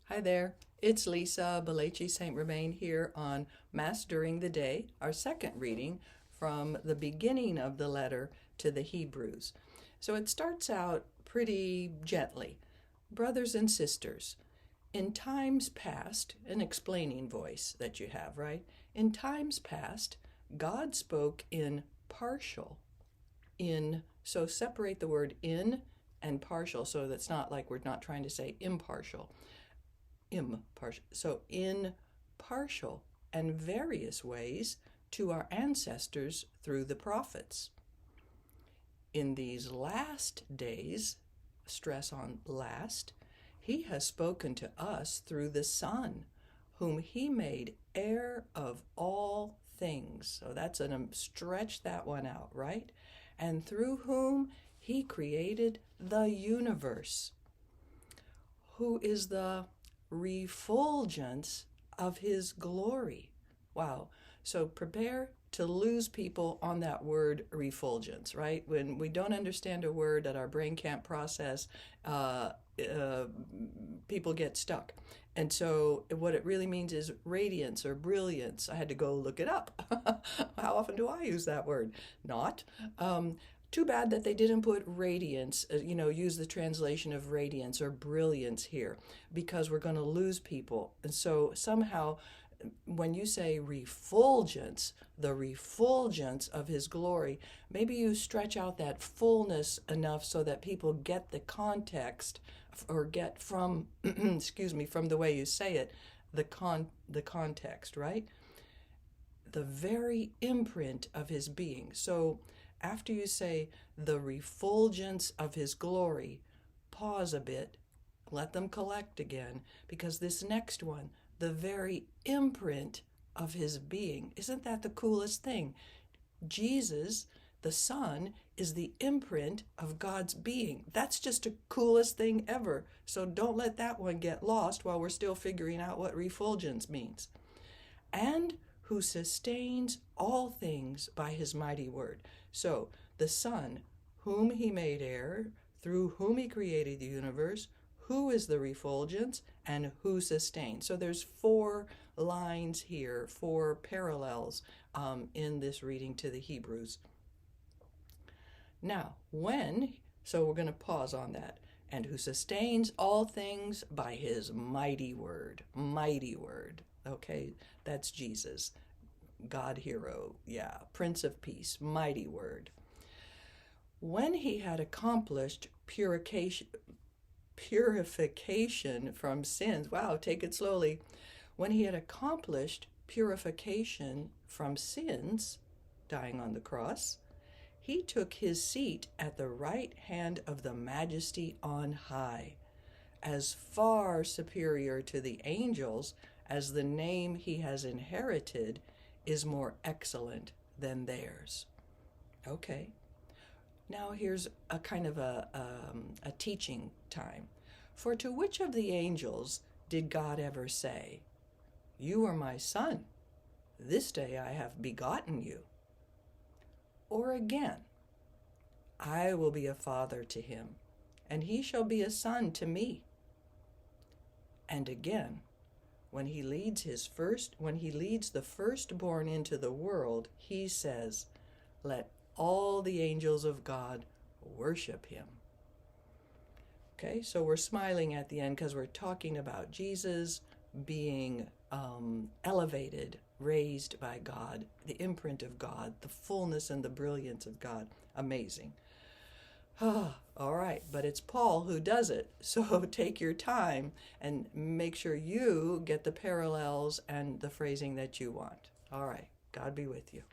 Hi there, it's Lisa Balachi St. Remain here on Mass During the Day, our second reading from the beginning of the letter to the Hebrews. So it starts out pretty gently. Brothers and sisters, in times past, an explaining voice that you have, right? In times past, God spoke in partial, so separate the word in and partial so that's not like we're not trying to say impartial. So in partial and various ways to our ancestors through the prophets. In these last days, stress on last, he has spoken to us through the Son, whom he made heir of all things. So that's stretch that one out, right? And through whom he created the universe, who is the refulgence of his glory. Wow. So prepare to lose people on that word refulgence, right? When we don't understand a word that our brain can't process, people get stuck. And so what it really means is radiance or brilliance. I had to go look it up. How often do I use that word? Not. Too bad that they didn't put radiance, use the translation of radiance or brilliance here, because we're going to lose people. And so somehow, when you say refulgence, the refulgence of his glory, maybe you stretch out that fullness enough so that people get the context or get from, from the way you say it, the context, right? The very imprint of his being. So after you say the refulgence of his glory, pause a bit, let them collect again, because this next one, the very imprint of his being, isn't that the coolest thing? Jesus, the Son, is the imprint of God's being. That's just the coolest thing ever. So don't let that one get lost while we're still figuring out what refulgence means. And who sustains all things by his mighty word. So the Son, whom he made heir, through whom he created the universe, who is the refulgence, and who sustains. So there's 4 lines here, 4 parallels in this reading to the Hebrews. Now, so we're going to pause on that. And who sustains all things by his mighty word. Mighty word. Okay, that's Jesus. God hero, Prince of Peace, mighty word. When he had accomplished purification from sins, wow, take it slowly. When he had accomplished purification from sins, dying on the cross, he took his seat at the right hand of the Majesty on high, as far superior to the angels as the name he has inherited is more excellent than theirs. Okay. Now here's a kind of a teaching time. For to which of the angels did God ever say, "You are my son, this day I have begotten you"? Or again, "I will be a father to him, and he shall be a son to me"? And again, when he leads the firstborn into the world, he says, "Let all the angels of God worship him." Okay, so we're smiling at the end because we're talking about Jesus being elevated, raised by God, the imprint of God, the fullness and the brilliance of God. Amazing. All right, but it's Paul who does it. So take your time and make sure you get the parallels and the phrasing that you want. All right, God be with you.